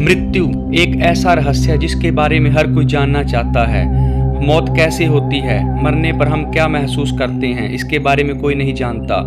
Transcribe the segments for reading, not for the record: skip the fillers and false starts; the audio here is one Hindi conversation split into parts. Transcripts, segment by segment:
मृत्यु एक ऐसा रहस्य है जिसके बारे में हर कोई जानना चाहता है। मौत कैसे होती है, मरने पर हम क्या महसूस करते हैं, इसके बारे में कोई नहीं जानता।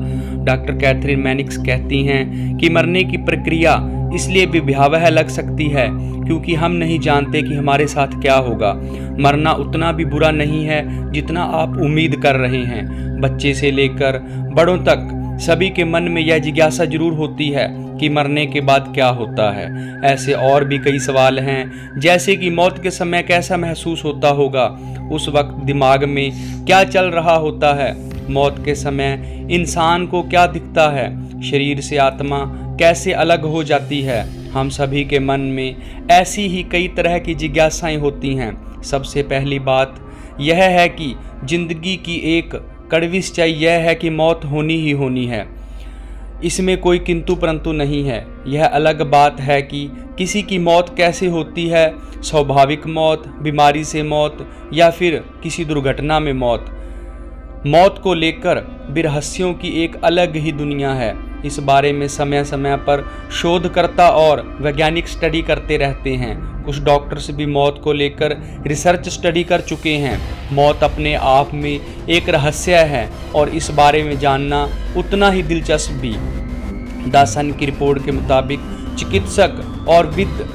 डॉक्टर कैथरीन मैनिक्स कहती हैं कि मरने की प्रक्रिया इसलिए भी भयावह लग सकती है क्योंकि हम नहीं जानते कि हमारे साथ क्या होगा। मरना उतना भी बुरा नहीं है जितना आप उम्मीद कर रहे हैं। बच्चे से लेकर बड़ों तक सभी के मन में यह जिज्ञासा जरूर होती है कि मरने के बाद क्या होता है। ऐसे और भी कई सवाल हैं, जैसे कि मौत के समय कैसा महसूस होता होगा, उस वक्त दिमाग में क्या चल रहा होता है, मौत के समय इंसान को क्या दिखता है, शरीर से आत्मा कैसे अलग हो जाती है। हम सभी के मन में ऐसी ही कई तरह की जिज्ञासाएं होती हैं। सबसे पहली बात यह है कि जिंदगी की एक कड़वी सच्चाई यह है कि मौत होनी ही होनी है। इसमें कोई किंतु परंतु नहीं है। यह अलग बात है कि किसी की मौत कैसे होती है, स्वाभाविक मौत, बीमारी से मौत या फिर किसी दुर्घटना में मौत। मौत को लेकर भी रहस्यों की एक अलग ही दुनिया है। इस बारे में समय समय पर शोधकर्ता और वैज्ञानिक स्टडी करते रहते हैं। कुछ डॉक्टर्स भी मौत को लेकर रिसर्च स्टडी कर चुके हैं। मौत अपने आप में एक रहस्य है और इस बारे में जानना उतना ही दिलचस्प भी। द सन की रिपोर्ट के मुताबिक चिकित्सक और with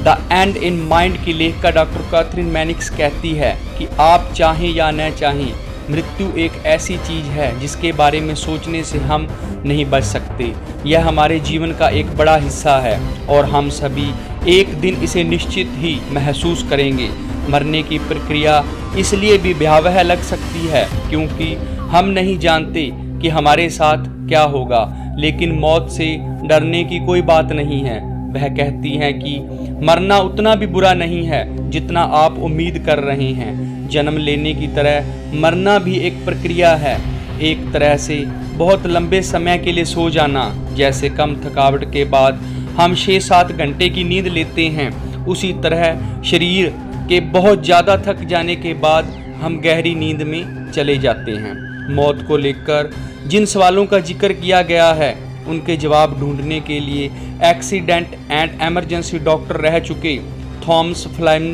the and in mind की लेखिका डॉक्टर कैथरीन मैनिक्स कहती है कि आप चाहें या न चाहें, मृत्यु एक ऐसी चीज़ है जिसके बारे में सोचने से हम नहीं बच सकते। यह हमारे जीवन का एक बड़ा हिस्सा है और हम सभी एक दिन इसे निश्चित ही महसूस करेंगे। मरने की प्रक्रिया इसलिए भी भयावह लग सकती है क्योंकि हम नहीं जानते कि हमारे साथ क्या होगा, लेकिन मौत से डरने की कोई बात नहीं है। वह कहती हैं कि मरना उतना भी बुरा नहीं है जितना आप उम्मीद कर रहे हैं। जन्म लेने की तरह मरना भी एक प्रक्रिया है। एक तरह से बहुत लंबे समय के लिए सो जाना, जैसे कम थकावट के बाद हम 6-7 घंटे की नींद लेते हैं, उसी तरह शरीर के बहुत ज़्यादा थक जाने के बाद हम गहरी नींद में चले जाते हैं। मौत को लेकर जिन सवालों का जिक्र किया गया है उनके जवाब ढूंढने के लिए एक्सीडेंट एंड इमरजेंसी डॉक्टर रह चुके थॉमस फ्लाइम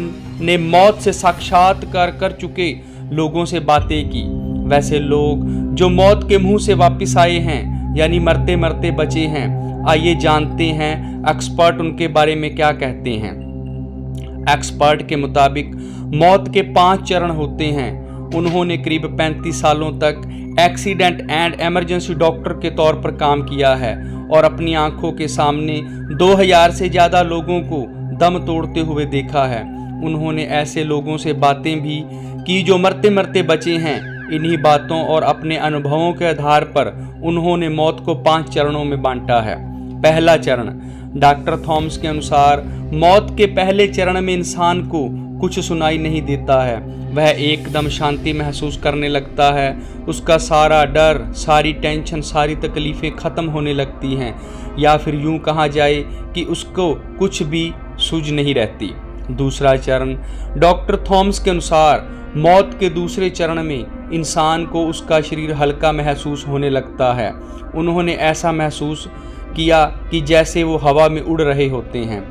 ने मौत से साक्षात्कार कर चुके लोगों से बातें की। वैसे लोग जो मौत के मुंह से वापस आए हैं, यानी मरते मरते बचे हैं, आइए जानते हैं एक्सपर्ट उनके बारे में क्या कहते हैं। एक्सपर्ट के मुताबिक मौत के 5 चरण होते हैं। उन्होंने करीब 35 सालों तक एक्सीडेंट एंड इमरजेंसी डॉक्टर के तौर पर काम किया है और अपनी आंखों के सामने 2000 से ज़्यादा लोगों को दम तोड़ते हुए देखा है। उन्होंने ऐसे लोगों से बातें भी की जो मरते मरते बचे हैं। इन्हीं बातों और अपने अनुभवों के आधार पर उन्होंने मौत को 5 चरणों में बांटा है। पहला चरण, डॉक्टर थॉमस के अनुसार मौत के पहले चरण में इंसान को कुछ सुनाई नहीं देता है। वह एकदम शांति महसूस करने लगता है। उसका सारा डर, सारी टेंशन, सारी तकलीफ़ें ख़त्म होने लगती हैं, या फिर यूं कहा जाए कि उसको कुछ भी सूझ नहीं रहती। दूसरा चरण, डॉक्टर थॉमस के अनुसार मौत के दूसरे चरण में इंसान को उसका शरीर हल्का महसूस होने लगता है। उन्होंने ऐसा महसूस किया कि जैसे वो हवा में उड़ रहे होते हैं।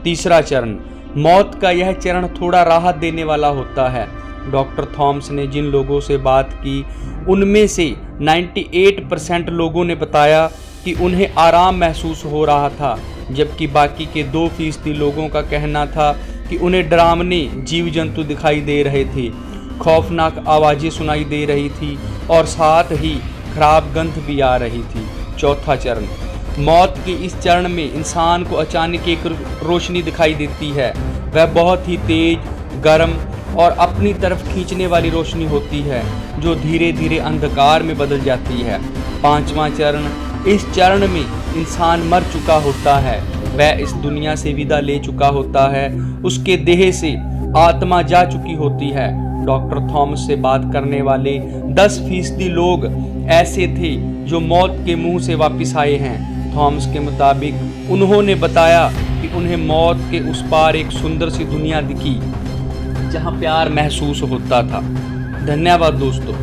तीसरा चरण, मौत का यह चरण थोड़ा राहत देने वाला होता है। डॉक्टर थॉमस ने जिन लोगों से बात की उनमें से 98% लोगों ने बताया कि उन्हें आराम महसूस हो रहा था, जबकि बाकी के 2% लोगों का कहना था कि उन्हें डरावने जीव जंतु दिखाई दे रहे थे, खौफनाक आवाज़ें सुनाई दे रही थी और साथ ही खराब गंध भी आ रही थी। चौथा चरण, मौत के इस चरण में इंसान को अचानक एक रोशनी दिखाई देती है। वह बहुत ही तेज, गर्म और अपनी तरफ खींचने वाली रोशनी होती है जो धीरे धीरे अंधकार में बदल जाती है। पांचवा चरण, इस चरण में इंसान मर चुका होता है। वह इस दुनिया से विदा ले चुका होता है, उसके देह से आत्मा जा चुकी होती है। डॉक्टर थॉमस से बात करने वाले 10% लोग ऐसे थे जो मौत के मुंह से वापस आए हैं। थॉमस के मुताबिक उन्होंने बताया कि उन्हें मौत के उस पार एक सुंदर सी दुनिया दिखी जहां प्यार महसूस होता था। धन्यवाद दोस्तों।